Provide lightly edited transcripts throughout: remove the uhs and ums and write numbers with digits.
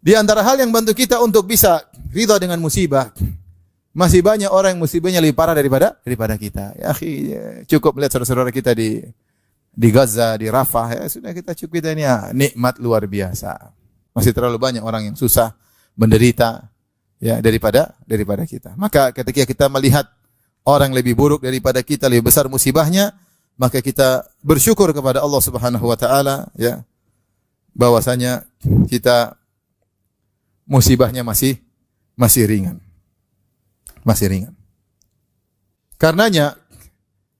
Di antara hal yang bantu kita untuk bisa ridha dengan musibah, masih banyak orang yang musibahnya lebih parah daripada kita. Ya akhi, cukup melihat saudara-saudara kita di Gaza, di Rafah, ya sudah kita cukup, kita ini ya, nikmat luar biasa. Masih terlalu banyak orang yang susah, menderita ya daripada kita. Maka ketika kita melihat orang lebih buruk daripada kita, lebih besar musibahnya, maka kita bersyukur kepada Allah Subhanahu wa taala ya, bahwasanya kita musibahnya masih ringan. Masih ringan. Karenanya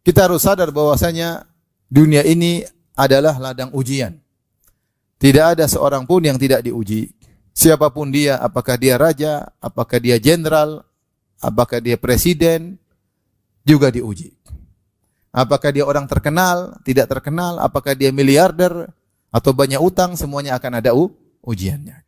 kita harus sadar bahwasanya dunia ini adalah ladang ujian. Tidak ada seorang pun yang tidak diuji. Siapapun dia, apakah dia raja, apakah dia jenderal, apakah dia presiden, juga diuji. Apakah dia orang terkenal, tidak terkenal, apakah dia miliarder atau banyak utang, semuanya akan ada ujiannya.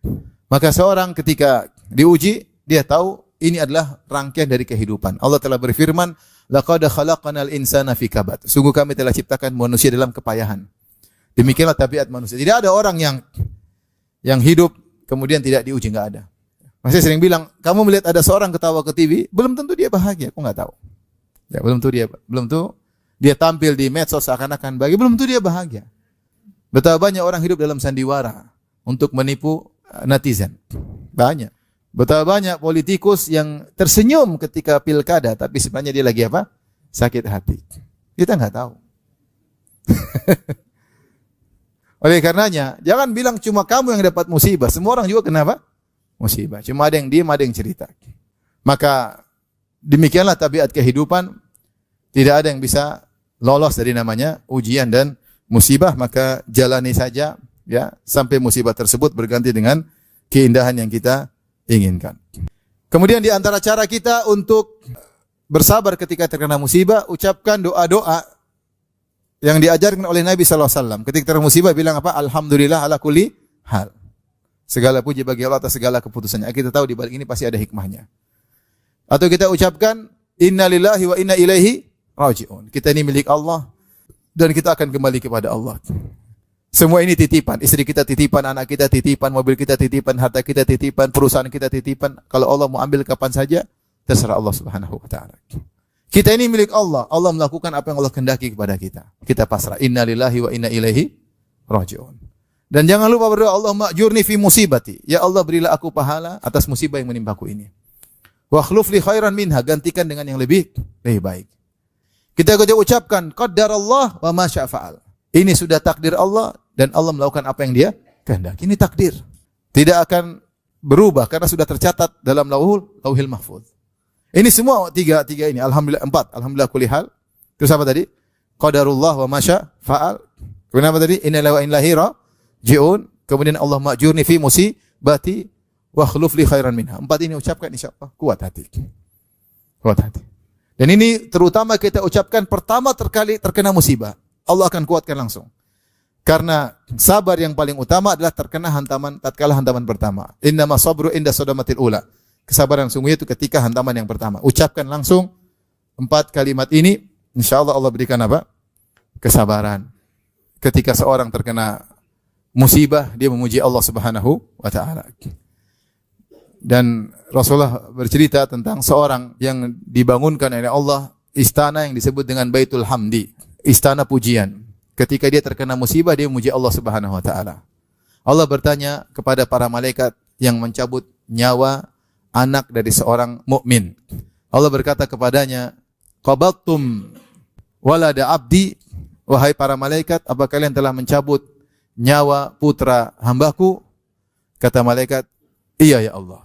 Maka seorang ketika diuji, dia tahu ini adalah rangkaian dari kehidupan. Allah telah berfirman, laqad khalaqnal insana fi kabad. Sungguh kami telah ciptakan manusia dalam kepayahan. Demikianlah tabiat manusia. Tidak ada orang yang hidup kemudian tidak diuji, enggak ada. Saya sering bilang, kamu melihat ada seorang ketawa ke TV, belum tentu dia bahagia, aku enggak tahu. Ya, belum tentu dia tampil di medsos seakan-akan bahagia, belum tentu dia bahagia. Betapa banyak orang hidup dalam sandiwara untuk menipu netizen. Banyak. Betapa banyak politikus yang tersenyum ketika pilkada, tapi sebenarnya dia lagi apa? Sakit hati. Kita enggak tahu. Oleh karenanya, jangan bilang cuma kamu yang dapat musibah. Semua orang juga kenapa? Musibah. Cuma ada yang diam, ada yang cerita. Maka demikianlah tabiat kehidupan. Tidak ada yang bisa lolos dari namanya ujian dan musibah. Maka jalani saja ya sampai musibah tersebut berganti dengan keindahan yang kita inginkan. Kemudian di antara cara kita untuk bersabar ketika terkena musibah, ucapkan doa-doa yang diajarkan oleh Nabi sallallahu alaihi wasallam. Ketika terkena musibah bilang apa? Alhamdulillah ala kulli hal. Segala puji bagi Allah atas segala keputusannya. Kita tahu di balik ini pasti ada hikmahnya. Atau kita ucapkan innalillahi wa inna ilaihi raji'un. Kita ini milik Allah dan kita akan kembali kepada Allah. Semua ini titipan, istri kita titipan, anak kita titipan, mobil kita titipan, harta kita titipan, perusahaan kita titipan. Kalau Allah mau ambil kapan saja, terserah Allah Subhanahu wa taala. Kita ini milik Allah. Allah melakukan apa yang Allah kehendaki kepada kita. Kita pasrah. Innalillahi wa inna ilaihi raji'un. Dan jangan lupa berdoa, Allahumma ajurni fi musibati. Ya Allah, berilah aku pahala atas musibah yang menimpaku ini. Wa akhluf li khairan minha, gantikan dengan yang lebih baik. Kita ucapkan qaddarallah wa ma syaa fa'al. Ini sudah takdir Allah dan Allah melakukan apa yang Dia kehendaki. Ini takdir. Tidak akan berubah karena sudah tercatat dalam Lauhil Mahfuz. Ini semua tiga ini. Alhamdulillah 4. Alhamdulillah kulli hal. Terus apa tadi? Qadarullah wa ma syaa fa'al. Kemudian apa tadi? Inna lillahi wa inna ilaihi raji'un. Kemudian Allah ma'jurni fi musibati wa akhluf li khairan minha. 4 ini ucapkan insyaallah kuat hati. Kuat hati. Dan ini terutama kita ucapkan pertama terkali terkena musibah. Allah akan kuatkan langsung. Karena sabar yang paling utama adalah terkena hantaman tatkala hantaman pertama. Innama sabru inda sadamatil ula. Kesabaran sungguh itu ketika hantaman yang pertama. Ucapkan langsung 4 kalimat ini, insyaallah Allah berikan apa? Kesabaran. Ketika seorang terkena musibah, dia memuji Allah Subhanahu wa taala. Dan Rasulullah bercerita tentang seorang yang dibangunkan oleh Allah istana yang disebut dengan Baitul Hamdi, istana pujian. Ketika dia terkena musibah, dia memuji Allah Subhanahu wa taala. Allah bertanya kepada para malaikat yang mencabut nyawa anak dari seorang mukmin. Allah berkata kepadanya, "Qabattum walada abdi?" Wahai para malaikat, apa kalian telah mencabut nyawa putra hambaku? Kata malaikat, "Iya ya Allah."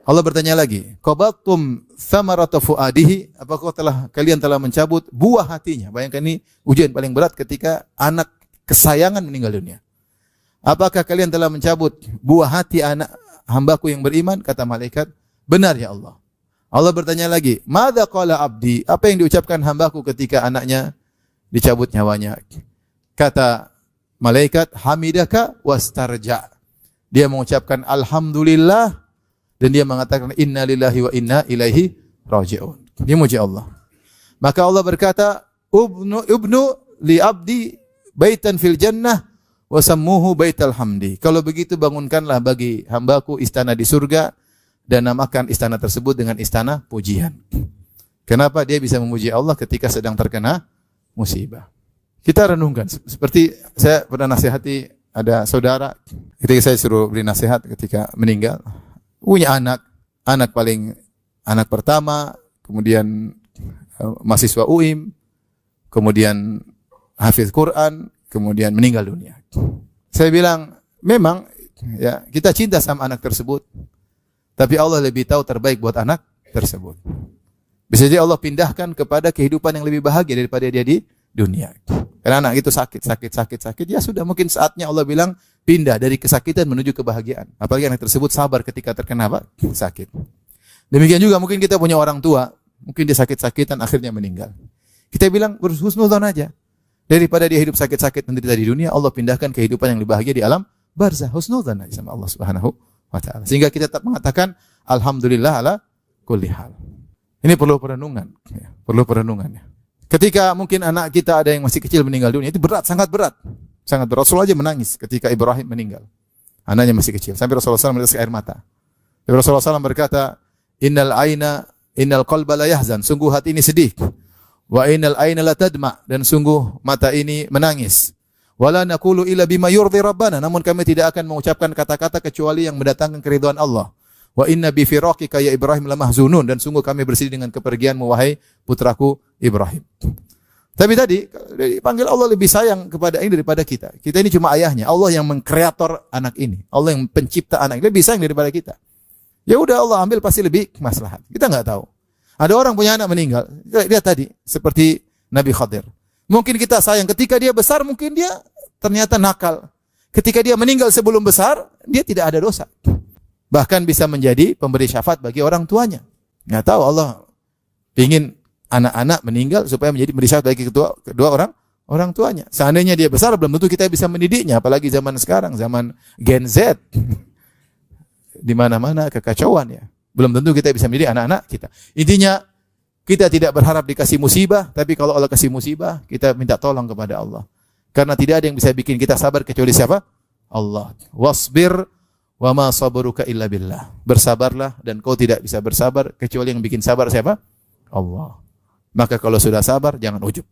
Allah bertanya lagi, qabattum thamarata fuadihi, apakah kalian telah mencabut buah hatinya? Bayangkan ini ujian paling berat ketika anak kesayangan meninggal dunia. Apakah kalian telah mencabut buah hati anak hambaku yang beriman? Kata malaikat, benar ya Allah. Allah bertanya lagi, madza qala abdi? Apa yang diucapkan hambaku ketika anaknya dicabut nyawanya? Kata malaikat, hamidaka wastarja. Dia mengucapkan alhamdulillah dan dia mengatakan inna lillahi wa inna ilaihi raji'un. Dia muji Allah. Maka Allah berkata, ubnu li abdi baitan fil jannah wa sammuhu baital hamdi. Kalau begitu bangunkanlah bagi hambaku istana di surga dan namakan istana tersebut dengan istana pujian. Kenapa dia bisa memuji Allah ketika sedang terkena musibah? Kita renungkan. Seperti saya pernah nasihati ada saudara ketika saya suruh beri nasihat ketika meninggal. Punya anak pertama, kemudian mahasiswa UIM, kemudian hafiz Quran, kemudian meninggal dunia. Saya bilang, memang ya kita cinta sama anak tersebut, tapi Allah lebih tahu terbaik buat anak tersebut. Bisa jadi Allah pindahkan kepada kehidupan yang lebih bahagia daripada dia di dunia. Karena anak itu sakit, ya sudah mungkin saatnya Allah bilang pindah dari kesakitan menuju kebahagiaan. Apalagi anak tersebut sabar ketika terkena apa? Sakit. Demikian juga mungkin kita punya orang tua, mungkin dia sakit-sakitan akhirnya meninggal. Kita bilang berhusnuzon aja. Daripada dia hidup sakit-sakit menderita di dunia, Allah pindahkan kehidupan yang lebih bahagia di alam barzah. Husnuzon aja sama Allah Subhanahu wa taala. Sehingga kita tetap mengatakan alhamdulillah ala kulli hal. Ini perlu perenungan, ya. Perlu perenungan ya. Ketika mungkin anak kita ada yang masih kecil meninggal dunia, itu berat, sangat berat. Sangat berat. Rasulullah aja menangis ketika Ibrahim meninggal. Anaknya masih kecil. Sampai Rasulullah SAW menetes air mata. Rasulullah SAW berkata, innal qalba la yahzan. Sungguh hati ini sedih. Wa innal aina la tadma. Dan sungguh mata ini menangis. Wala naqulu illa bima yurdi rabbana. Namun kami tidak akan mengucapkan kata-kata kecuali yang mendatangkan keridhaan Allah. Wa inna bi firaqika ya Ibrahim lamahzunun. Dan sungguh kami bersedih dengan kepergianmu wahai putraku Ibrahim. Tapi tadi dipanggil Allah lebih sayang kepada ini daripada kita. Kita ini cuma ayahnya. Allah yang mengkreator anak ini. Allah yang pencipta anak ini lebih sayang daripada kita. Ya udah Allah ambil pasti lebih maslahat. Kita enggak tahu. Ada orang punya anak meninggal. Lihat tadi seperti Nabi Khadir. Mungkin kita sayang ketika dia besar, mungkin dia ternyata nakal. Ketika dia meninggal sebelum besar, dia tidak ada dosa. Bahkan bisa menjadi pemberi syafaat bagi orang tuanya. Enggak tahu Allah ingin anak-anak meninggal supaya menjadi pemberi syafaat bagi kedua orang tuanya. Seandainya dia besar, belum tentu kita bisa mendidiknya. Apalagi zaman sekarang, zaman Gen Z. Di mana-mana kekacauan ya. Belum tentu kita bisa mendidik anak-anak kita. Intinya, kita tidak berharap dikasih musibah, tapi kalau Allah kasih musibah, kita minta tolong kepada Allah. Karena tidak ada yang bisa bikin kita sabar kecuali siapa? Allah. Wasbir wa ma sabruka illa billah. Bersabarlah dan kau tidak bisa bersabar kecuali yang bikin sabar siapa? Allah. Maka kalau sudah sabar jangan ujub.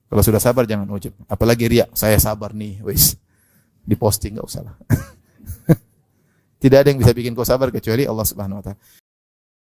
Kalau sudah sabar jangan ujub. Apalagi riya, saya sabar nih, wis. Diposting enggak usah lah. Tidak ada yang bisa bikin kau sabar kecuali Allah Subhanahu wa taala.